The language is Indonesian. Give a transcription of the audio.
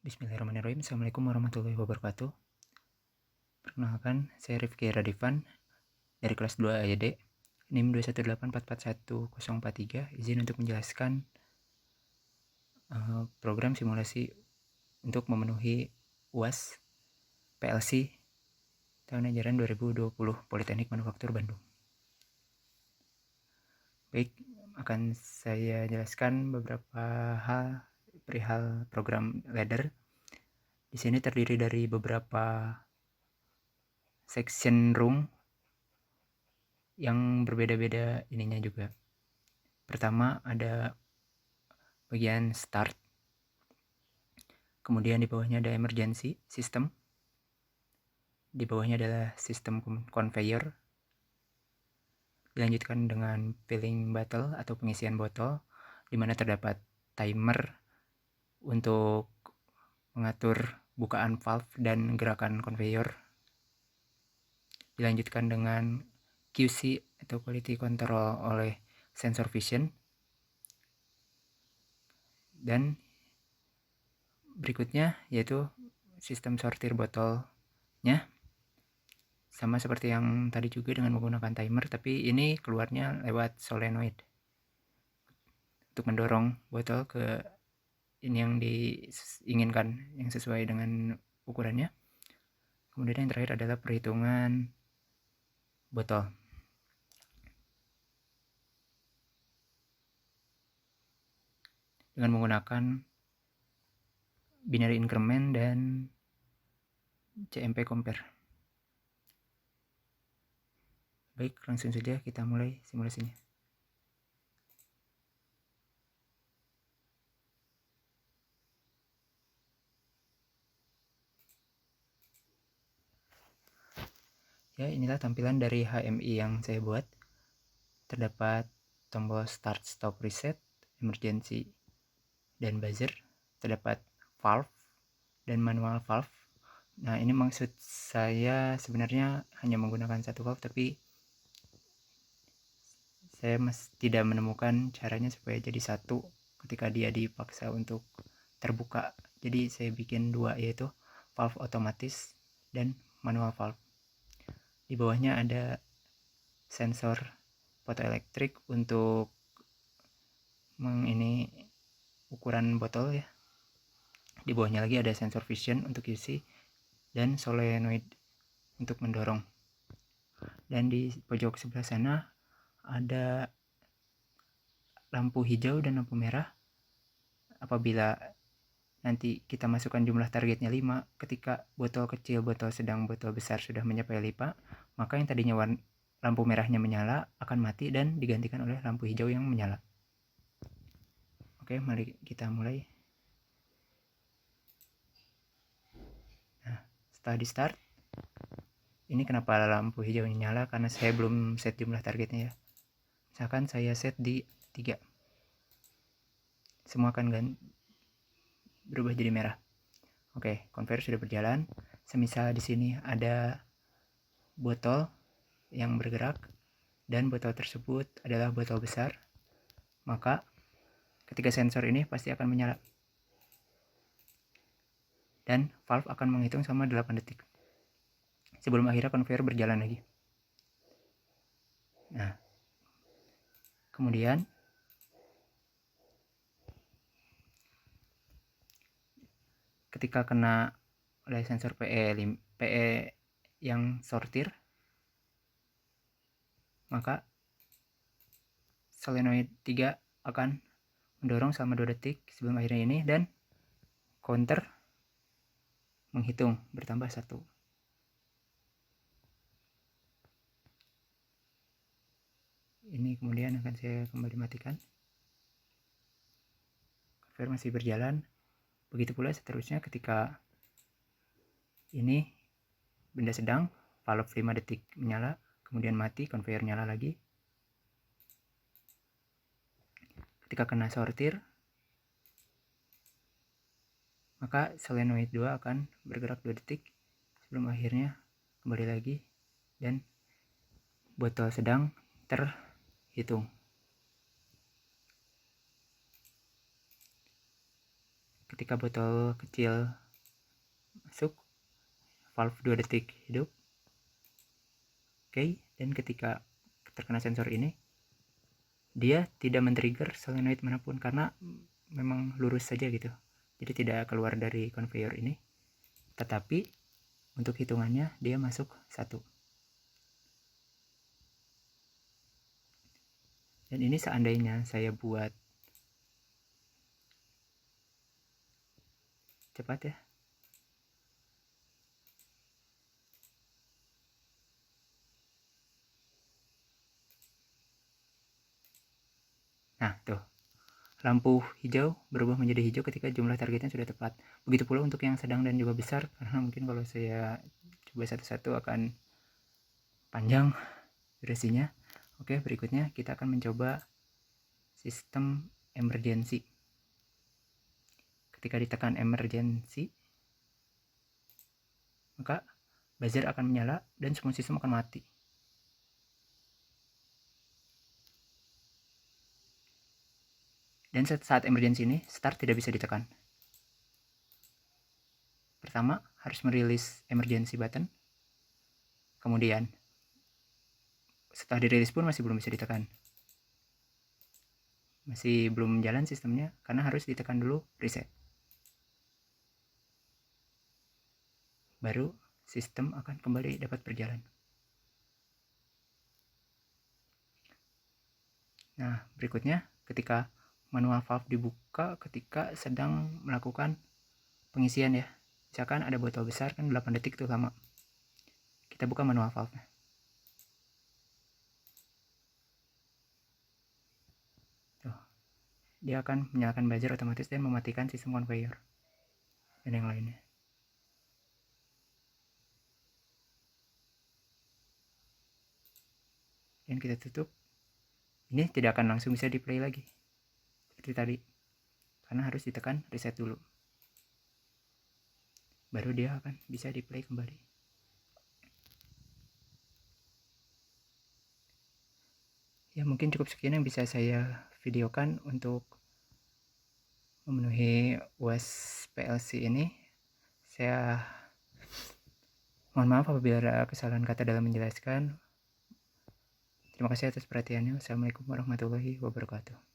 Bismillahirrahmanirrahim. Assalamualaikum warahmatullahi wabarakatuh. Perkenalkan, saya Rifki Radivan dari kelas 2 AYD, NIM 218441043. Izin untuk menjelaskan program simulasi untuk memenuhi UAS PLC tahun ajaran 2020 Politeknik Manufaktur Bandung. Baik, akan saya jelaskan beberapa hal perihal program ladder. Di sini terdiri dari beberapa section room yang berbeda-beda ininya juga. Pertama ada bagian start, kemudian di bawahnya ada emergency system, di bawahnya adalah sistem conveyor, dilanjutkan dengan filling bottle atau pengisian botol, di mana terdapat timer untuk mengatur bukaan valve dan gerakan conveyor. Dilanjutkan dengan QC atau quality control oleh sensor vision. Dan berikutnya yaitu sistem sortir botolnya, sama seperti yang tadi juga dengan menggunakan timer, tapi ini keluarnya lewat solenoid untuk mendorong botol ke ini yang diinginkan, yang sesuai dengan ukurannya. Kemudian yang terakhir adalah perhitungan botol. Dengan menggunakan binary increment dan CMP compare. Baik, langsung saja kita mulai simulasinya. Ya, inilah tampilan dari HMI yang saya buat. Terdapat tombol start, stop, reset, emergency, dan buzzer. Terdapat valve dan manual valve. Nah, ini maksud saya sebenarnya hanya menggunakan satu valve, tapi saya tidak menemukan caranya supaya jadi satu ketika dia dipaksa untuk terbuka. Jadi saya bikin dua, yaitu valve otomatis dan manual valve. Di bawahnya ada sensor fotoelektrik untuk ini ukuran botol ya. Di bawahnya lagi ada sensor vision untuk QC dan solenoid untuk mendorong. Dan di pojok sebelah sana ada lampu hijau dan lampu merah. Apabila nanti kita masukkan jumlah targetnya 5, ketika botol kecil, botol sedang, botol besar sudah mencapai 5, maka yang tadinya lampu merahnya menyala akan mati dan digantikan oleh lampu hijau yang menyala. Oke, mari kita mulai. Nah, setelah di start, ini kenapa lampu hijau ini nyala, karena saya belum set jumlah targetnya ya. Misalkan saya set di 3, semua akan berubah jadi merah. Oke, conveyor sudah berjalan. Semisal di sini ada botol yang bergerak dan botol tersebut adalah botol besar, maka ketika sensor ini pasti akan menyala dan valve akan menghitung selama 8 detik sebelum akhirnya conveyor berjalan lagi. Nah, kemudian ketika kena oleh sensor PE yang sortir, maka solenoid 3 akan mendorong selama 2 detik sebelum akhirnya ini, dan counter menghitung bertambah 1. Ini kemudian akan saya kembali matikan. Conveyor masih berjalan. Begitu pula seterusnya ketika ini benda sedang, valve 5 detik menyala, kemudian mati, conveyor nyala lagi. Ketika kena sortir, maka solenoid 2 akan bergerak 2 detik sebelum akhirnya kembali lagi dan botol sedang terhitung. ketika botol kecil masuk, valve 2 detik hidup. Oke, dan ketika terkena sensor ini, dia tidak men-trigger solenoid manapun karena memang lurus saja gitu, jadi tidak keluar dari conveyor ini, tetapi untuk hitungannya dia masuk 1. Dan ini seandainya saya buat cepat ya, nah tuh, lampu hijau berubah menjadi hijau ketika jumlah targetnya sudah tepat. Begitu pula untuk yang sedang dan juga besar, karena mungkin kalau saya coba satu-satu akan panjang durasinya. Oke, berikutnya kita akan mencoba sistem emergency. Ketika ditekan emergency, maka buzzer akan menyala dan semua sistem akan mati. Dan saat emergency ini, start tidak bisa ditekan. Pertama, harus merilis emergency button. Kemudian, setelah dirilis pun masih belum bisa ditekan. Masih belum jalan sistemnya, karena harus ditekan dulu reset. Baru sistem akan kembali dapat berjalan. Nah, berikutnya, ketika manual valve dibuka ketika sedang melakukan pengisian ya. Misalkan ada botol besar kan 8 detik tuh lama. Kita buka manual valve. Tuh. Dia akan menyalakan buzzer otomatis dan mematikan sistem conveyor dan yang lainnya. Dan kita tutup. Ini tidak akan langsung bisa di play lagi seperti tadi, karena harus ditekan reset dulu, baru dia akan bisa di play kembali. Ya, mungkin cukup sekian yang bisa saya videokan untuk memenuhi UAS PLC ini. Saya mohon maaf apabila ada kesalahan kata dalam menjelaskan. Terima kasih atas perhatiannya. Wassalamualaikum warahmatullahi wabarakatuh.